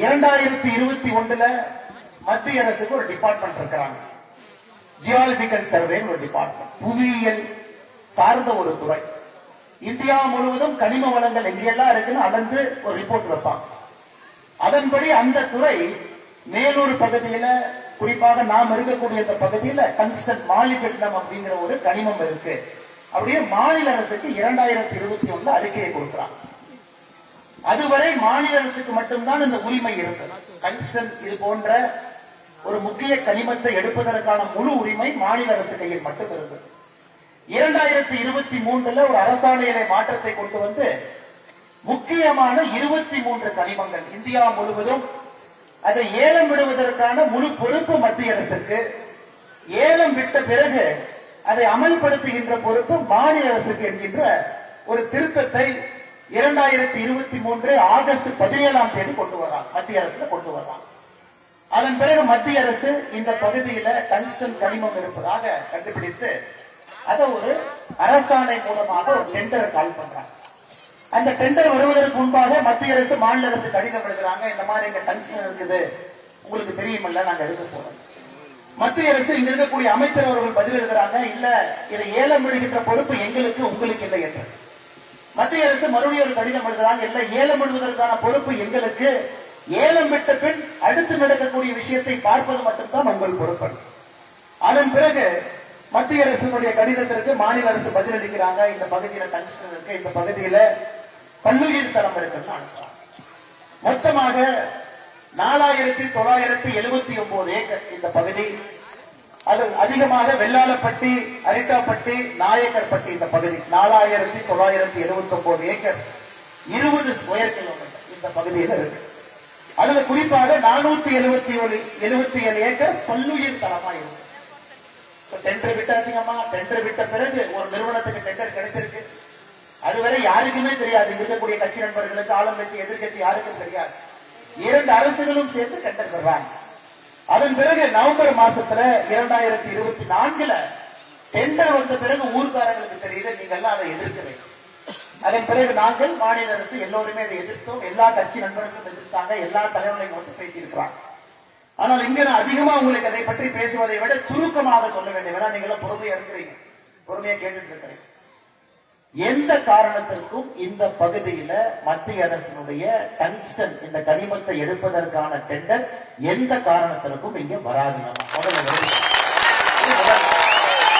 2021 மத்திய அரசுக்கு ஒரு டிபார்ட்மெண்ட் இருக்கிறாங்க. ஜியாலஜிக்கல் சர்வே ஒரு டிபார்ட்மெண்ட், புவியியல் சார்ந்த ஒரு துறை. இந்தியா முழுவதும் கனிம வளங்கள் எங்கெல்லாம் இருக்குன்னு அளந்து ஒரு ரிப்போர்ட் வைப்பாங்க. அதன்படி அந்த துறை மேலூர் பகுதியில, குறிப்பாக நாம் இருக்கக்கூடிய இந்த பகுதியில டங்ஸ்டன் மாலிப்டினம் அப்படிங்கிற ஒரு கனிமம் இருக்கு அப்படியே மாநில அரசுக்கு 2021 அறிக்கையை கொடுக்கிறான். அதுவரை மாநில அரசுக்கு மட்டும்தான் இந்த உரிமை இருந்தது. டங்ஸ்டன் இது போன்ற ஒரு முக்கிய கனிமத்தை எடுப்பதற்கான முழு உரிமை மாநில அரசு கையில் மட்டும் இருந்தது. 2023 ஒரு அரசாணையிலே மாற்றத்தை கொண்டு வந்து முக்கியமான 23 கனிமங்கள் இந்தியா முழுவதும் அதை ஏலம் விடுவதற்கான முழு பொறுப்பு மத்திய அரசுக்கு, ஏலம் விட்ட பிறகு அதை அமல்படுத்துகின்ற பொறுப்பு மாநில அரசுக்கு என்கின்ற ஒரு திருத்தத்தை 2023 ஆகஸ்ட் 17ஆம் தேதி கொண்டு வர்றாங்க, மத்திய அரசுல கொண்டு வர்றாங்க. அதன் பிறகு மத்திய அரசு இந்த பகுதியில டங்ஸ்டன் கனிமம் இருப்பதாக கண்டுபிடித்து அதை ஒரு அரசாணை மூலமாக ஒரு டெண்டரை கால் பண்றாங்க. அந்த டெண்டர் வருவதற்கு முன்பாக மத்திய அரசு மாநில அரசு கடிதம் எழுதுறாங்க, இந்த மாதிரி இங்க டங்ஸ்டன் இருக்குது, உங்களுக்கு தெரியுமில்ல, நாங்க எடுக்க போறோம். மத்திய அரசு இங்க இருக்கக்கூடிய அமைச்சர் அவர்கள் பதில் எழுதுறாங்க, இல்ல இதை ஏலம் விடுகின்ற பொறுப்பு எங்களுக்கு, உங்களுக்கு இல்லை என்று. மத்திய அரசு மறுபடியும் ஒரு கடிதம் எழுதுறாங்க, இல்ல ஏலம் விடுவதற்கான பொறுப்பு எங்களுக்கு, ஏலம் விட்ட பின் அடுத்து நடக்கக்கூடிய விஷயத்தை பார்ப்பது மட்டும்தான் உங்கள் பொறுப்பு. அதன் பிறகு மத்திய அரசுடைய கடிதத்திற்கு மாநில அரசு பதிலளிக்கிறாங்க, இந்த பகுதியில டங்ஸ்டன் இருக்கு, இந்த பகுதியில பல்லுயிர் தரம் இருக்குன்னு அனுப்புறாங்க. மொத்தமாக 4979 ஏக்கர் இந்த பகுதி. அது அதிகமாக வெள்ளாளப்பட்டி, அரிட்டாப்பட்டி, நாயக்கர்பட்டி இந்த பகுதி 4979 ஏக்கர் 20 ஸ்கொயர் கிலோமீட்டர் இந்த பகுதியில் இருக்கு. அதுல குறிப்பாக 477 ஏக்கர் பல்லுயிர் தரமா இருக்கு. டெண்டர் விட்டாச்சுங்கம்மா. டெண்டர் விட்ட பிறகு ஒரு நிறுவனத்துக்கு டெண்டர் கிடைச்சிருக்கு. அதுவரை யாருக்குமே தெரியாது, இருக்கக்கூடிய கட்சி நண்பர்களுக்கு, ஆளுங்கட்சி எதிர்கட்சி யாருக்கும் தெரியாது. 2 அரசுகளும் சேர்ந்து டெண்டர் பெறாங்க. அதன் பிறகு நவம்பர் மாசத்துல 2024 டெண்டர் வந்த பிறகு ஊர்காரங்களுக்கு தெரியுது, நீங்க எல்லாம் அதை எதிர்க்க வேண்டும். அதன் பிறகு நாங்கள் மாநில அரசு எல்லோருமே அதை எதிர்த்தோம். எல்லா கட்சி நண்பர்களும் எதிர்த்தாங்க, எல்லா தலைவர்களையும் வந்து பேசியிருக்கிறாங்க. ஆனால் இங்க நான் அதிகமா உங்களுக்கு அதை பற்றி பேசுவதை விட சுருக்கமாக சொல்ல வேண்டும். வேணா நீங்களும் பொறுமையா இருக்கிறீங்க, பொறுமையா கேட்டுட்டு இருக்கிறீங்க. எந்த காரணத்திற்கும் இந்த பகுதியில மத்திய அரசினுடைய டங்ஸ்டன் இந்த கனிமத்தை எடுப்பதற்கான டெண்டர் எந்த காரணத்திற்கும் இங்க வராது.